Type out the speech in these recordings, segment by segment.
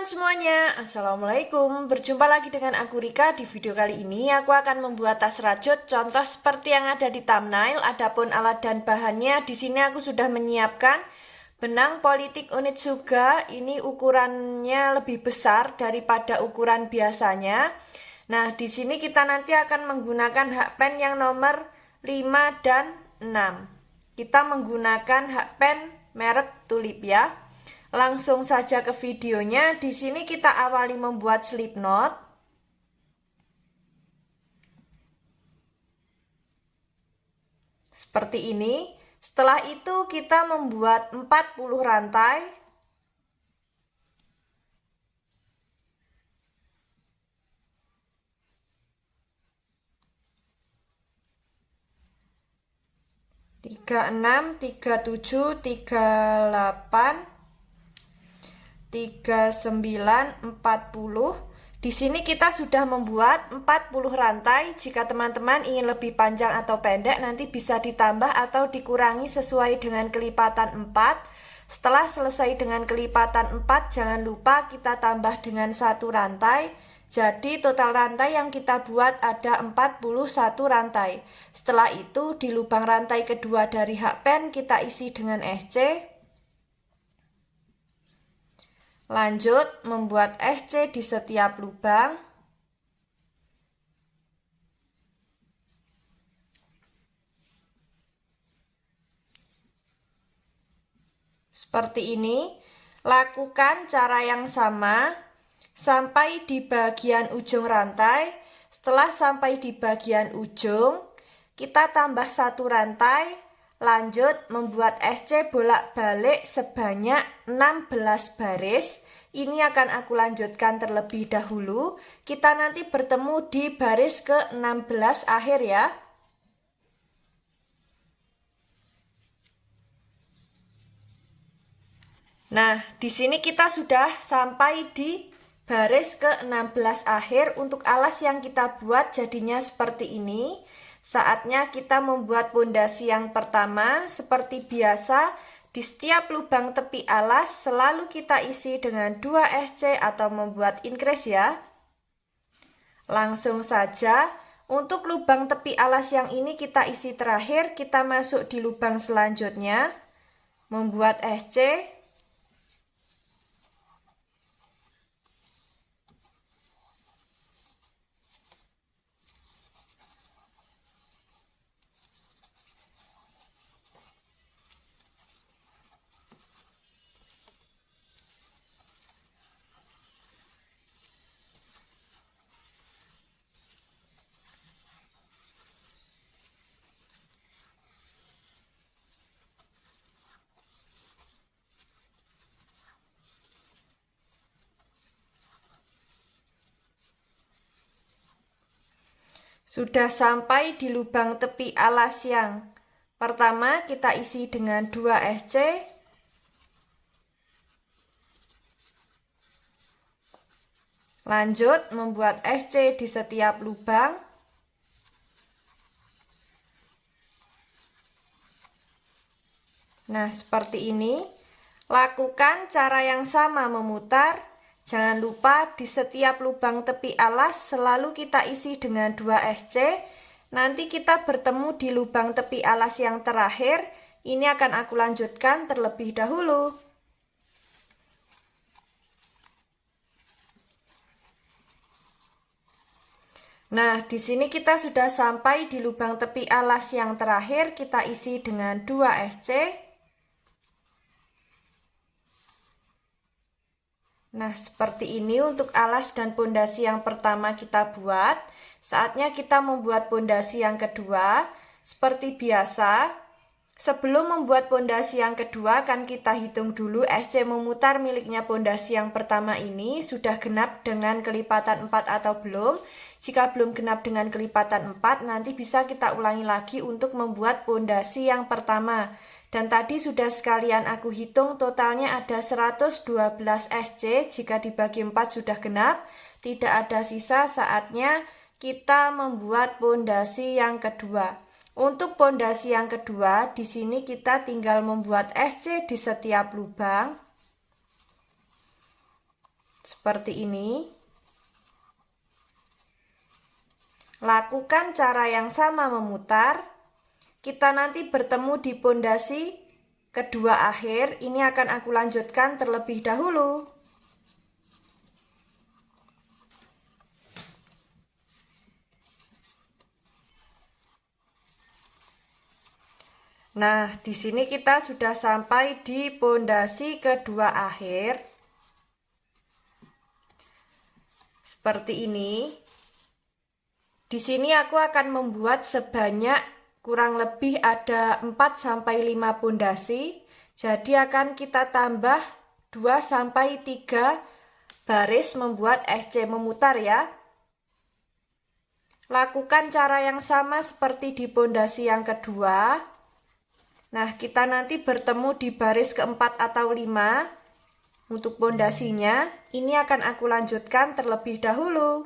semuanya, Assalamualaikum. Berjumpa lagi dengan aku Rika. Di video kali ini aku akan membuat tas rajut contoh seperti yang ada di thumbnail. Adapun alat dan bahannya di sini aku sudah menyiapkan benang politik Onitsuga. Ini ukurannya lebih besar daripada ukuran biasanya. Nah, di sini kita nanti akan menggunakan hakpen yang nomor 5 dan 6. Kita menggunakan hakpen merek Tulip ya. Langsung saja ke videonya. Di sini kita awali membuat slip knot. Seperti ini. Setelah itu kita membuat 40 rantai. Tiga enam, 37, 38, 39, 40. Di sini kita sudah membuat 40 rantai. Jika teman-teman ingin lebih panjang atau pendek, nanti bisa ditambah atau dikurangi sesuai dengan kelipatan 4. Setelah selesai dengan kelipatan 4, jangan lupa kita tambah dengan 1 rantai. Jadi total rantai yang kita buat ada 41 rantai. Setelah itu di lubang rantai kedua dari hakpen kita isi dengan SC. Lanjut membuat SC di setiap lubang. Seperti ini. Lakukan cara yang sama sampai di bagian ujung rantai. Setelah sampai di bagian ujung, kita tambah 1 rantai. Lanjut membuat SC bolak-balik sebanyak 16 baris. Ini akan aku lanjutkan terlebih dahulu. Kita nanti bertemu di baris ke-16 akhir ya. Nah, di sini kita sudah sampai di baris ke-16 akhir. Untuk alas yang kita buat jadinya seperti ini. Saatnya kita membuat pondasi yang pertama. Seperti biasa, di setiap lubang tepi alas selalu kita isi dengan 2 SC atau membuat increase ya. Langsung saja, untuk lubang tepi alas yang ini kita isi terakhir, kita masuk di lubang selanjutnya, membuat SC. Sudah sampai di lubang tepi alas yang pertama, kita isi dengan 2 SC. Lanjut membuat SC di setiap lubang. Nah, seperti ini. Lakukan cara yang sama memutar. Jangan lupa di setiap lubang tepi alas selalu kita isi dengan 2 SC. Nanti kita bertemu di lubang tepi alas yang terakhir. Ini akan aku lanjutkan terlebih dahulu. Nah, di sini kita sudah sampai di lubang tepi alas yang terakhir. Kita isi dengan 2 SC. Nah, seperti ini untuk alas dan pondasi yang pertama kita buat. Saatnya kita membuat pondasi yang kedua. Seperti biasa, sebelum membuat pondasi yang kedua, kan kita hitung dulu SC memutar miliknya pondasi yang pertama ini sudah genap dengan kelipatan 4 atau belum. Jika belum genap dengan kelipatan 4, nanti bisa kita ulangi lagi untuk membuat pondasi yang pertama. Dan tadi sudah sekalian aku hitung totalnya ada 112 SC. Jika dibagi 4 sudah genap, tidak ada sisa. Saatnya kita membuat pondasi yang kedua. Untuk pondasi yang kedua, di sini kita tinggal membuat SC di setiap lubang. seperti ini. Lakukan cara yang sama memutar. Kita nanti bertemu di pondasi kedua akhir. Ini akan aku lanjutkan terlebih dahulu. Nah, di sini kita sudah sampai di pondasi kedua akhir. Seperti ini. Di sini aku akan membuat sebanyak kurang lebih ada 4-5 pondasi. Jadi akan kita tambah 2-3 baris membuat SC memutar ya. Lakukan cara yang sama seperti di pondasi yang kedua. Nah, kita nanti bertemu di baris keempat atau 5 untuk pondasinya. Ini akan aku lanjutkan terlebih dahulu.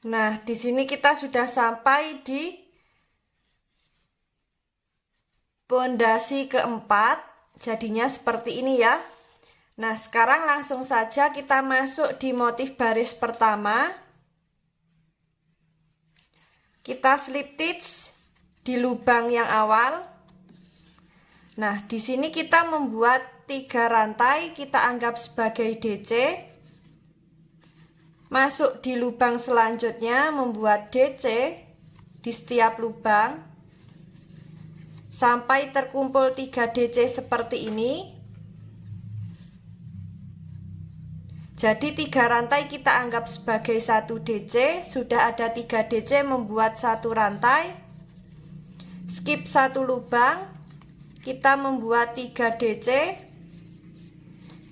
Nah, di sini kita sudah sampai di pondasi keempat, jadinya seperti ini ya. Nah, sekarang langsung saja kita masuk di motif baris pertama. Kita slip stitch di lubang yang awal. Nah, di sini kita membuat 3 rantai, kita anggap sebagai DC. Masuk di lubang selanjutnya, membuat DC di setiap lubang. Sampai terkumpul 3 DC seperti ini. Jadi 3 rantai kita anggap sebagai 1 DC. Sudah ada 3 DC, membuat 1 rantai. Skip 1 lubang. Kita membuat 3 DC.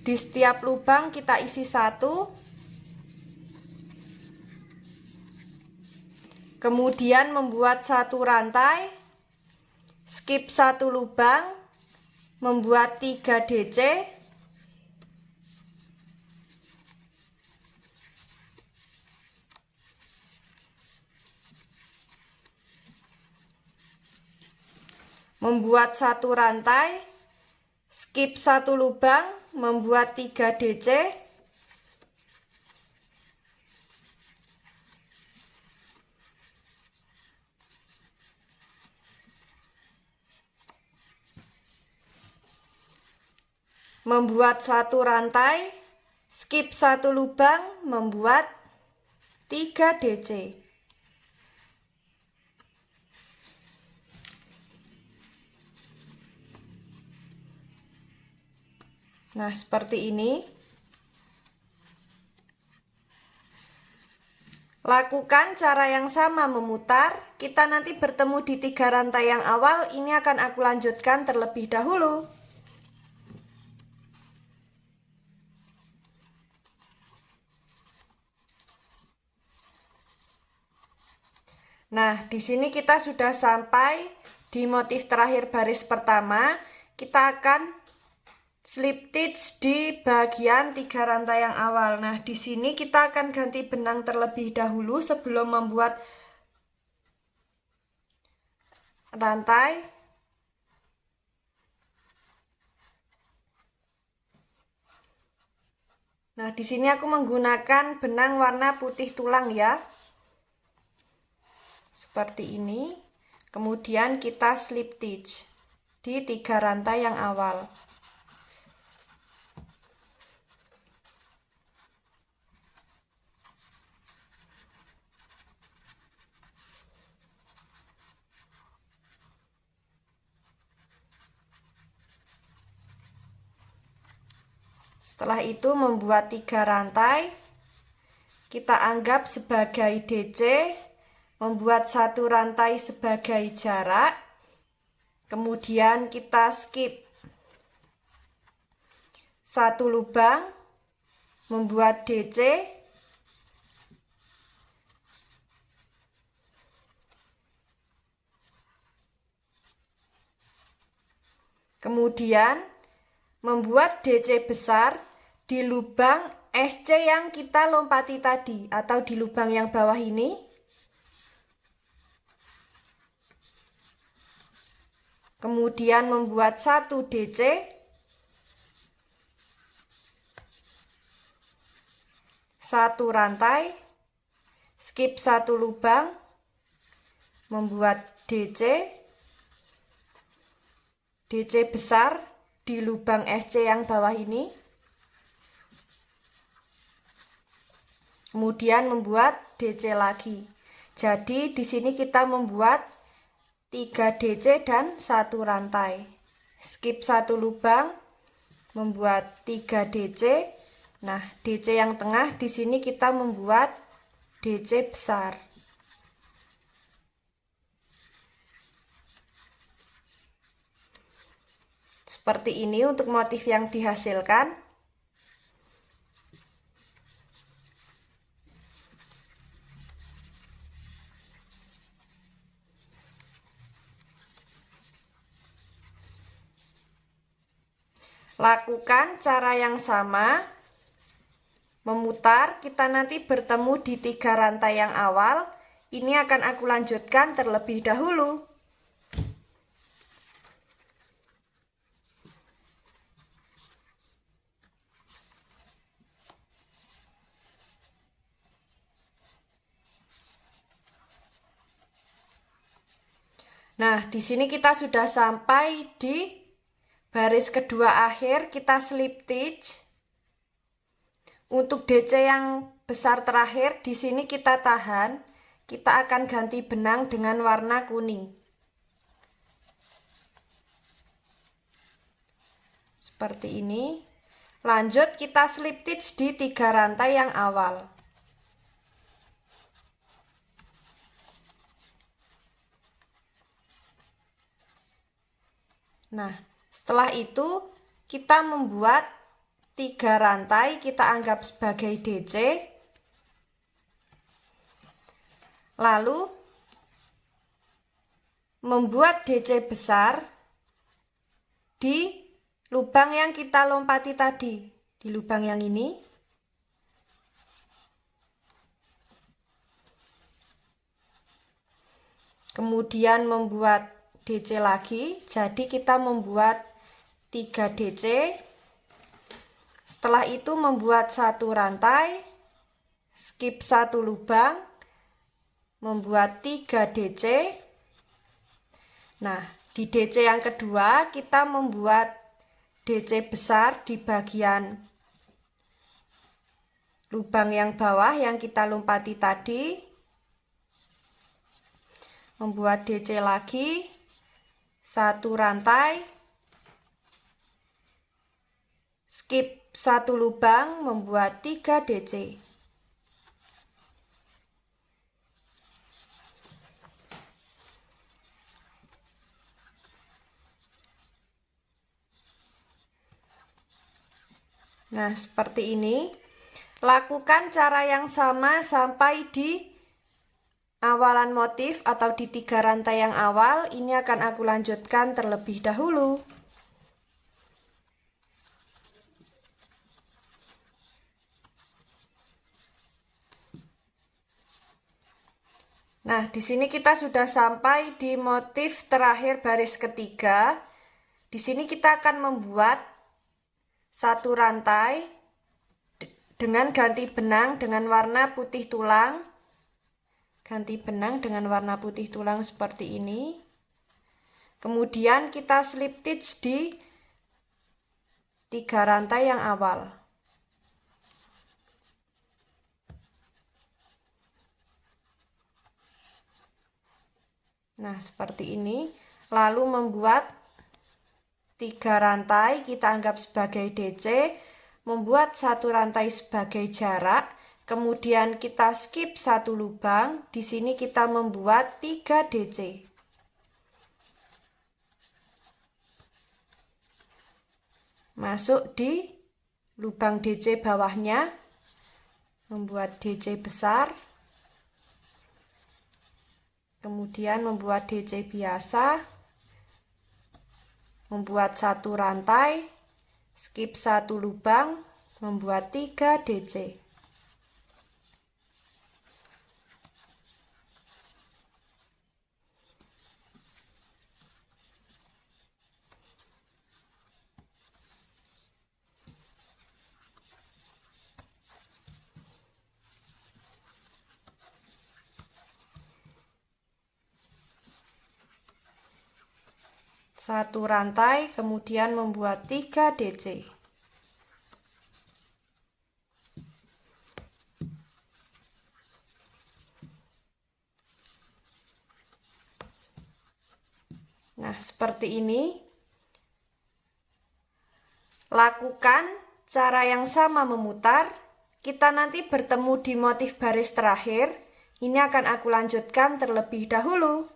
Di setiap lubang kita isi 1. Kemudian membuat 1 rantai. Skip 1 lubang. Membuat 3 DC. Membuat 1 rantai, skip 1 lubang, membuat 3 DC. Membuat 1 rantai, skip 1 lubang, membuat 3 DC. Nah, seperti ini. Lakukan cara yang sama memutar. Kita nanti bertemu di 3 rantai yang awal. Ini akan aku lanjutkan terlebih dahulu. Nah, di sini kita sudah sampai di motif terakhir baris pertama. Kita akan slip stitch di bagian 3 rantai yang awal. Nah, di sini kita akan ganti benang terlebih dahulu sebelum membuat rantai. Nah, di sini aku menggunakan benang warna putih tulang ya. Seperti ini. Kemudian kita slip stitch di 3 rantai yang awal. Setelah itu membuat 3 rantai, kita anggap sebagai DC, membuat 1 rantai sebagai jarak, kemudian kita skip 1 lubang, membuat DC, kemudian membuat DC besar di lubang SC yang kita lompati tadi atau di lubang yang bawah ini. Kemudian membuat 1 DC. 1 rantai. Skip 1 lubang. Membuat DC. DC besar di lubang SC yang bawah ini. Kemudian membuat DC lagi. Jadi di sini kita membuat 3 DC dan 1 rantai. Skip 1 lubang, membuat 3 DC. Nah, DC yang tengah di sini kita membuat DC besar. Seperti ini untuk motif yang dihasilkan. Lakukan cara yang sama, memutar. Kita nanti bertemu di 3 rantai yang awal. Ini akan aku lanjutkan terlebih dahulu. Nah, di sini kita sudah sampai di baris kedua akhir. Kita slip stitch. Untuk DC yang besar terakhir, di sini kita tahan. Kita akan ganti benang dengan warna kuning. Seperti ini. Lanjut kita slip stitch di 3 rantai yang awal. Nah, setelah itu kita membuat 3 rantai, kita anggap sebagai DC. Lalu membuat DC besar di lubang yang kita lompati tadi, di lubang yang ini. Kemudian membuat DC lagi, jadi kita membuat 3 DC. Setelah itu membuat 1 rantai, skip 1 lubang, membuat 3 DC. Nah, di DC yang kedua kita membuat DC besar di bagian lubang yang bawah yang kita lompati tadi. Membuat DC lagi, 1 rantai, skip 1 lubang, membuat 3 DC. Nah, seperti ini. Lakukan cara yang sama sampai di awalan motif atau di 3 rantai yang awal. Ini akan aku lanjutkan terlebih dahulu. Nah, di sini kita sudah sampai di motif terakhir baris ketiga. Di sini kita akan membuat 1 rantai dengan ganti benang dengan warna putih tulang. Ganti benang dengan warna putih tulang seperti ini. Kemudian kita slip stitch di 3 rantai yang awal. Nah, seperti ini. Lalu membuat 3 rantai, kita anggap sebagai DC. Membuat 1 rantai sebagai jarak. Kemudian kita skip 1 lubang. Di sini kita membuat 3 DC. Masuk di lubang DC bawahnya. Membuat DC besar. Kemudian membuat DC biasa. Membuat 1 rantai. Skip 1 lubang. membuat 3 DC. Satu rantai, kemudian membuat 3 DC. Nah, seperti ini. Lakukan cara yang sama memutar. Kita nanti bertemu di motif baris terakhir. Ini akan aku lanjutkan terlebih dahulu.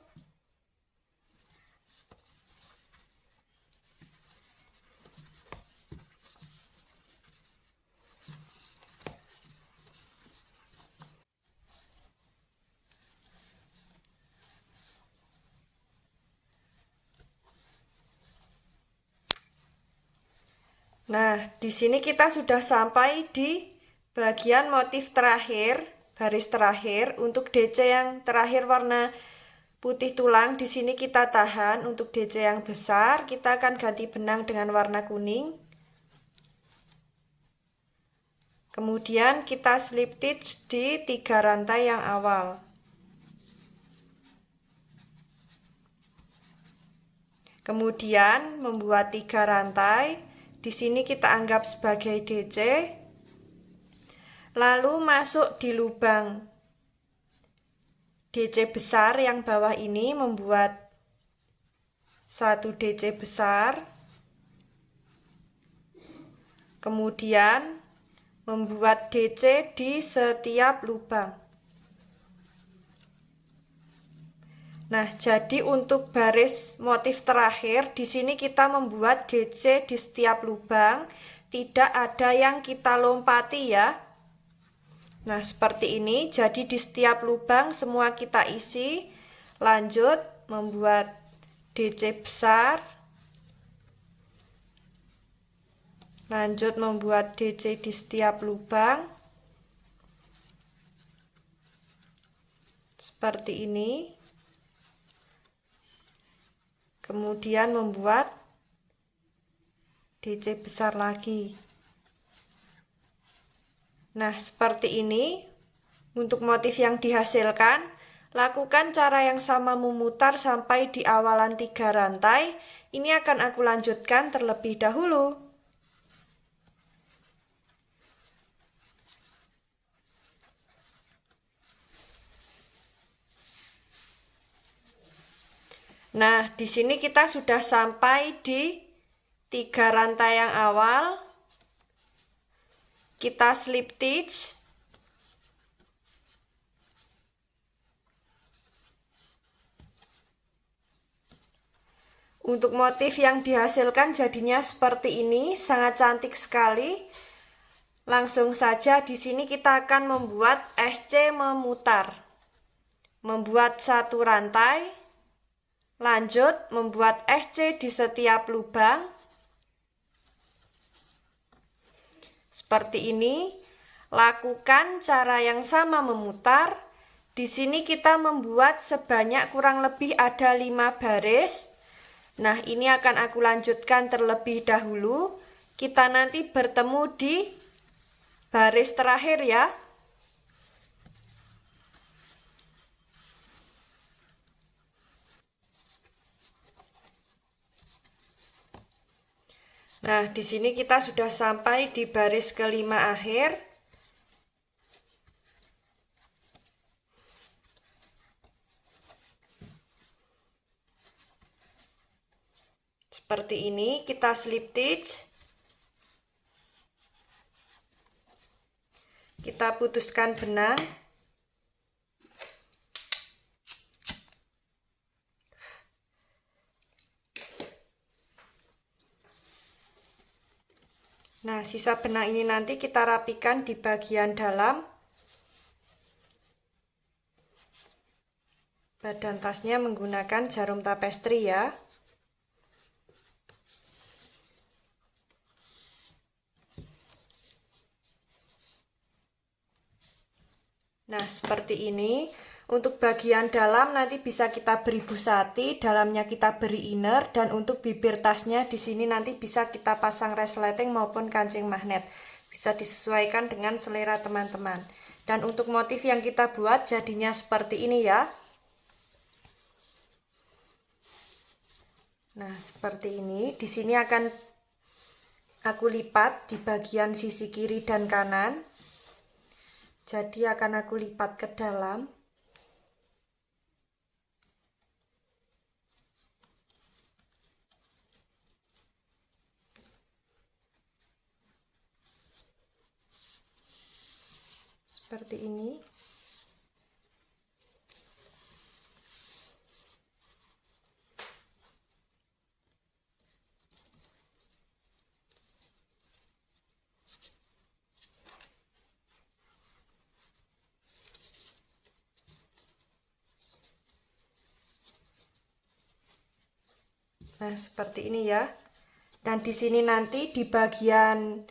Nah, di sini kita sudah sampai di bagian motif terakhir, baris terakhir. Untuk DC yang terakhir warna putih tulang, di sini kita tahan. Untuk DC yang besar, kita akan ganti benang dengan warna kuning. Kemudian kita slip stitch di 3 rantai yang awal. Kemudian membuat 3 rantai. Di sini kita anggap sebagai DC. Lalu masuk di lubang DC besar yang bawah ini, membuat 1 DC besar. Kemudian membuat DC di setiap lubang. Nah, jadi untuk baris motif terakhir, di sini kita membuat DC di setiap lubang, tidak ada yang kita lompati ya. Nah, seperti ini, jadi di setiap lubang semua kita isi. Lanjut, membuat DC besar. Lanjut, membuat DC di setiap lubang. Seperti ini. Kemudian membuat DC besar lagi. Nah, seperti ini. Untuk motif yang dihasilkan, lakukan cara yang sama memutar sampai di awalan 3 rantai. Ini akan aku lanjutkan terlebih dahulu. Nah, di sini kita sudah sampai di 3 rantai yang awal. Kita slip stitch. Untuk motif yang dihasilkan jadinya seperti ini, sangat cantik sekali. Langsung saja di sini kita akan membuat SC memutar. Membuat 1 rantai. Lanjut, membuat SC di setiap lubang. Seperti ini. Lakukan cara yang sama memutar. Di sini kita membuat sebanyak kurang lebih ada 5 baris. Nah, ini akan aku lanjutkan terlebih dahulu. Kita nanti bertemu di baris terakhir ya. Nah, di sini kita sudah sampai di baris kelima akhir. Seperti ini, kita slip stitch. Kita putuskan benang. Nah, sisa benang ini nanti kita rapikan di bagian dalam. Badan tasnya menggunakan jarum tapestri ya. Nah, seperti ini. Untuk bagian dalam nanti bisa kita beri busati, dalamnya kita beri inner, dan untuk bibir tasnya di sini nanti bisa kita pasang resleting maupun kancing magnet. Bisa disesuaikan dengan selera teman-teman. Dan untuk motif yang kita buat jadinya seperti ini ya. Nah, seperti ini. Di sini akan aku lipat di bagian sisi kiri dan kanan. Jadi akan aku lipat ke dalam. Seperti ini. Nah, seperti ini ya. Dan di sini nanti di bagian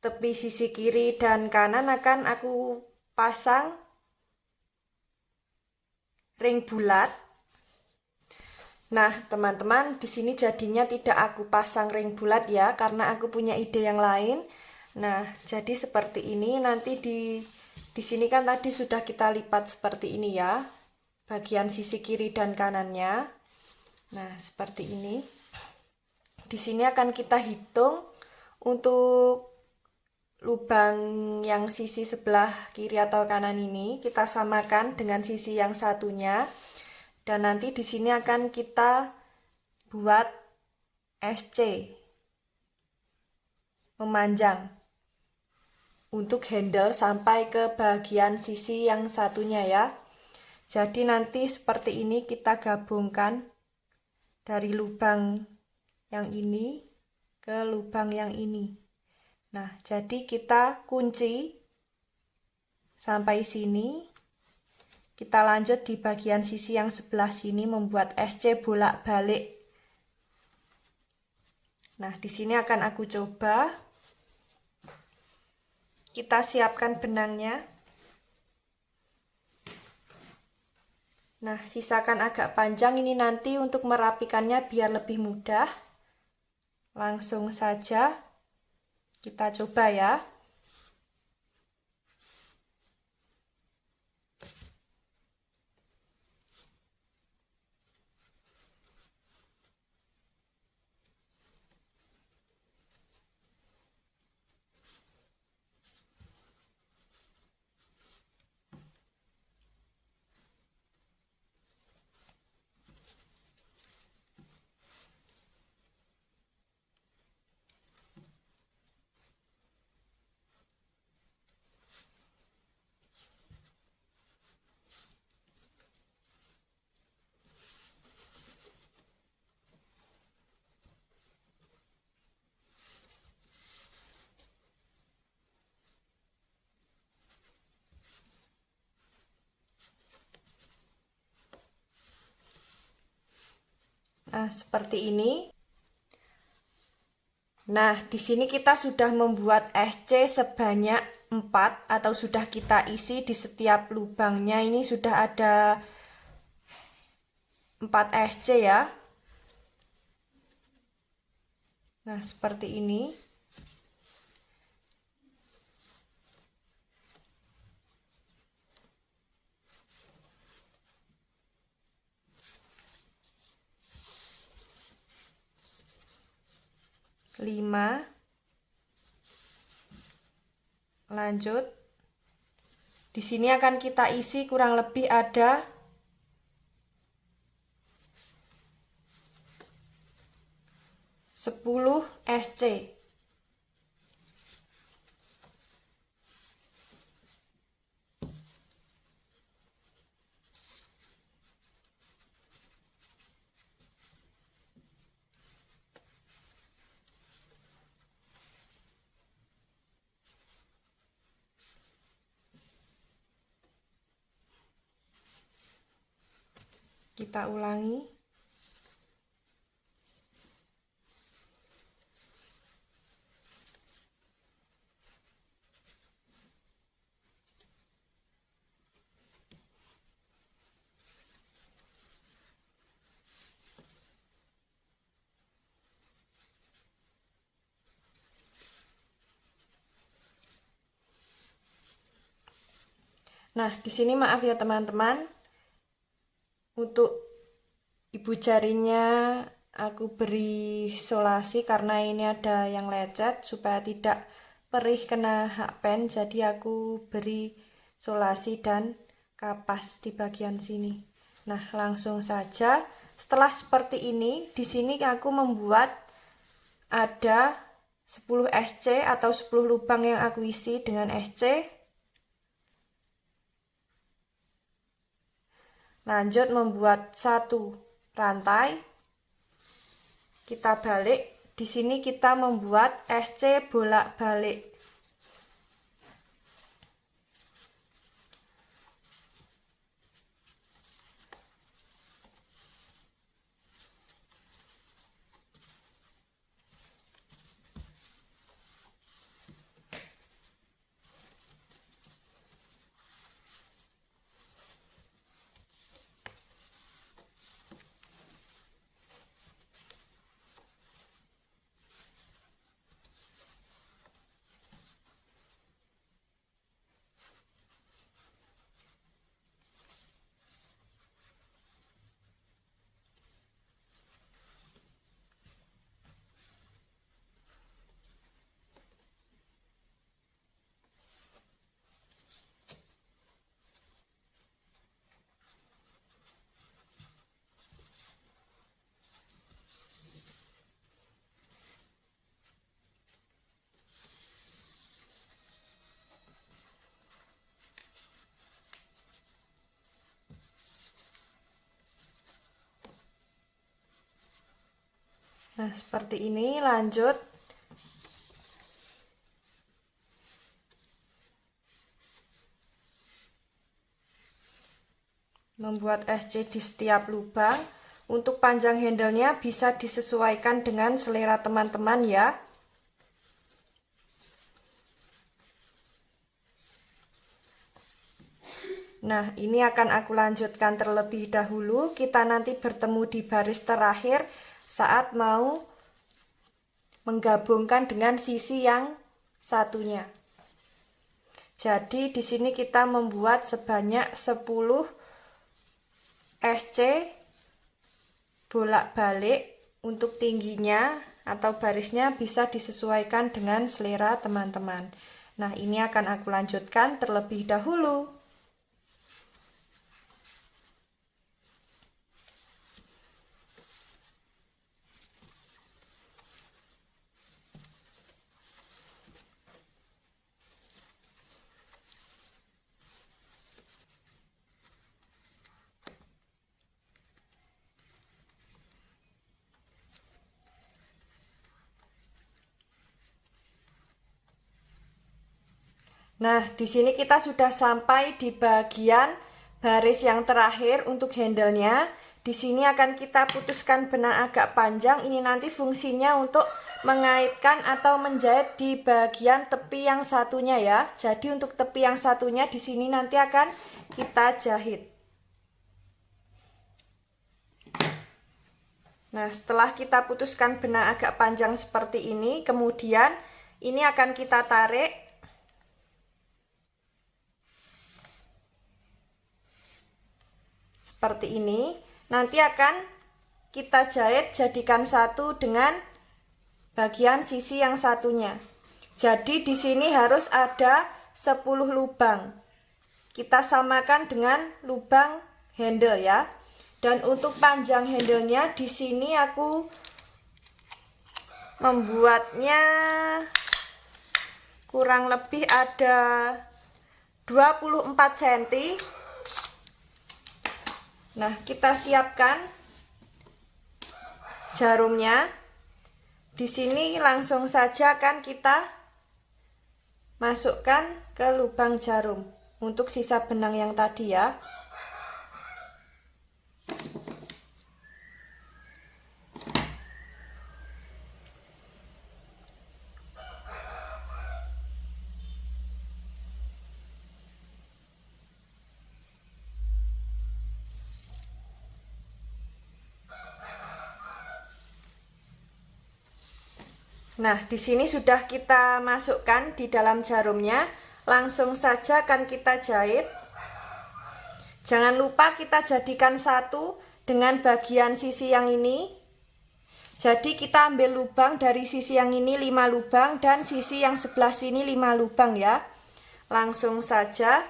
tepi sisi kiri dan kanan akan aku pasang ring bulat. Nah, teman-teman, di sini jadinya tidak aku pasang ring bulat ya, karena aku punya ide yang lain. Nah, jadi seperti ini. Nanti di sini kan tadi sudah kita lipat seperti ini ya, bagian sisi kiri dan kanannya. Nah, seperti ini. Di sini akan kita hitung untuk lubang yang sisi sebelah kiri atau kanan ini kita samakan dengan sisi yang satunya, dan nanti di sini akan kita buat SC memanjang untuk handle sampai ke bagian sisi yang satunya ya. Jadi nanti seperti ini kita gabungkan dari lubang yang ini ke lubang yang ini. Nah, jadi kita kunci sampai sini. Kita lanjut di bagian sisi yang sebelah sini membuat SC bolak-balik. Nah, di sini akan aku coba. Kita siapkan benangnya. Nah, sisakan agak panjang ini nanti untuk merapikannya biar lebih mudah. Langsung saja kita coba ya. Nah, seperti ini. Nah, di sini kita sudah membuat SC sebanyak 4 atau sudah kita isi di setiap lubangnya. Ini sudah ada 4 SC ya. Nah, seperti ini. Lima. Lanjut. Di sini akan kita isi kurang lebih ada 10 SC. Kita ulangi. Nah, di sini maaf ya teman-teman, untuk ibu jarinya aku beri solasi karena ini ada yang lecet supaya tidak perih kena hakpen, jadi aku beri solasi dan kapas di bagian sini. Nah, langsung saja. Setelah seperti ini, di sini aku membuat ada 10 SC atau 10 lubang yang aku isi dengan SC. Lanjut membuat satu rantai. Kita balik. Di sini kita membuat SC bolak-balik. Nah, seperti ini. Lanjut membuat SC di setiap lubang. Untuk panjang handlenya bisa disesuaikan dengan selera teman-teman ya. Nah, ini akan aku lanjutkan terlebih dahulu. Kita nanti bertemu di baris terakhir saat mau menggabungkan dengan sisi yang satunya. Jadi di sini kita membuat sebanyak 10 SC bolak-balik. Untuk tingginya atau barisnya bisa disesuaikan dengan selera teman-teman. Nah, ini akan aku lanjutkan terlebih dahulu. Nah, di sini kita sudah sampai di bagian baris yang terakhir untuk handle-nya. Di sini akan kita putuskan benang agak panjang. Ini nanti fungsinya untuk mengaitkan atau menjahit di bagian tepi yang satunya ya. Jadi untuk tepi yang satunya di sini nanti akan kita jahit. Nah, setelah kita putuskan benang agak panjang seperti ini, kemudian ini akan kita tarik. Seperti ini. Nanti akan kita jahit jadikan satu dengan bagian sisi yang satunya. Jadi di sini harus ada 10 lubang. Kita samakan dengan lubang handle ya. Dan untuk panjang handlenya di sini aku membuatnya kurang lebih ada 24 cm. Nah, kita siapkan jarumnya. Di sini langsung saja akan kita masukkan ke lubang jarum untuk sisa benang yang tadi ya. Nah, di sini sudah kita masukkan di dalam jarumnya. Langsung saja akan kita jahit. Jangan lupa kita jadikan satu dengan bagian sisi yang ini. Jadi kita ambil lubang dari sisi yang ini 5 lubang dan sisi yang sebelah sini 5 lubang ya. Langsung saja.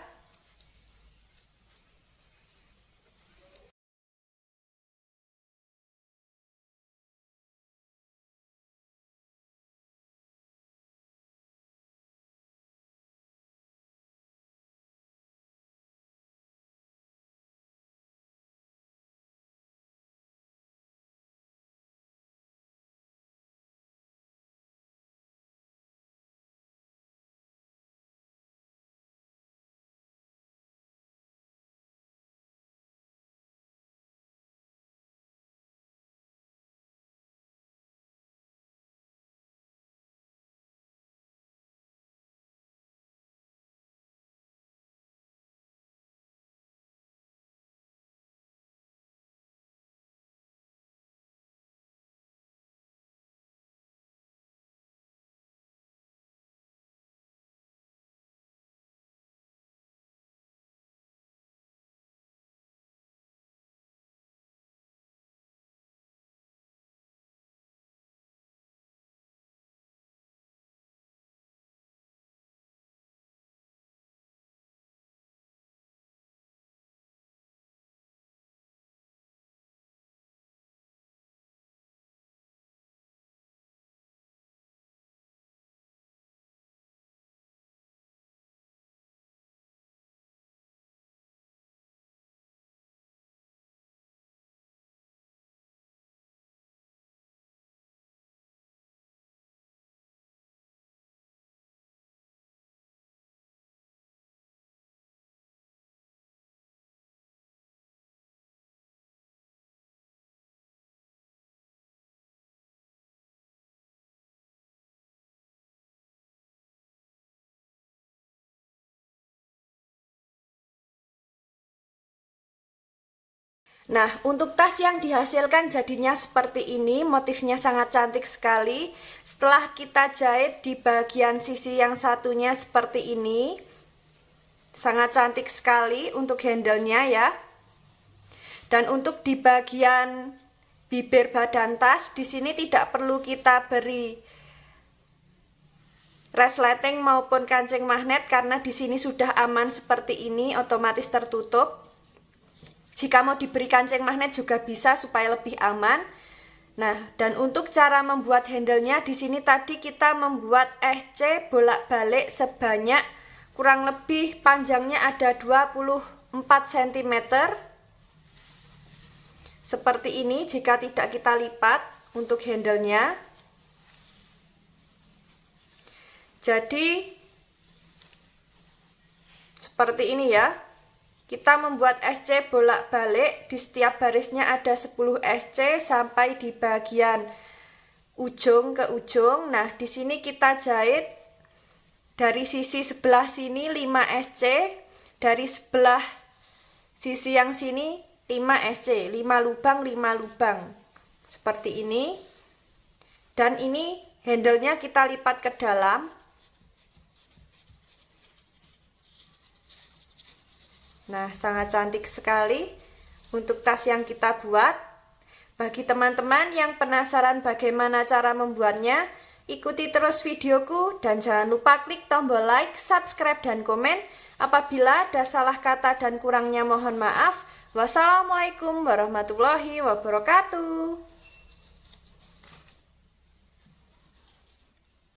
Nah, untuk tas yang dihasilkan jadinya seperti ini, motifnya sangat cantik sekali. Setelah kita jahit di bagian sisi yang satunya seperti ini, sangat cantik sekali untuk handle-nya ya. Dan untuk di bagian bibir badan tas, di sini tidak perlu kita beri resleting maupun kancing magnet karena di sini sudah aman seperti ini, otomatis tertutup. Jika mau diberi kancing magnet juga bisa supaya lebih aman. Nah, dan untuk cara membuat handle-nya di sini tadi kita membuat SC bolak-balik sebanyak kurang lebih panjangnya ada 24 cm. Seperti ini jika tidak kita lipat untuk handle-nya. Jadi seperti ini ya. Kita membuat SC bolak-balik, di setiap barisnya ada 10 SC sampai di bagian ujung ke ujung. Nah, di sini kita jahit dari sisi sebelah sini 5 SC, dari sebelah sisi yang sini 5 SC, 5 lubang, 5 lubang. Seperti ini. Dan ini handle-nya kita lipat ke dalam. Nah, sangat cantik sekali untuk tas yang kita buat. Bagi teman-teman yang penasaran bagaimana cara membuatnya, ikuti terus videoku dan jangan lupa klik tombol like, subscribe, dan komen. Apabila ada salah kata dan kurangnya mohon maaf. Wassalamualaikum warahmatullahi wabarakatuh.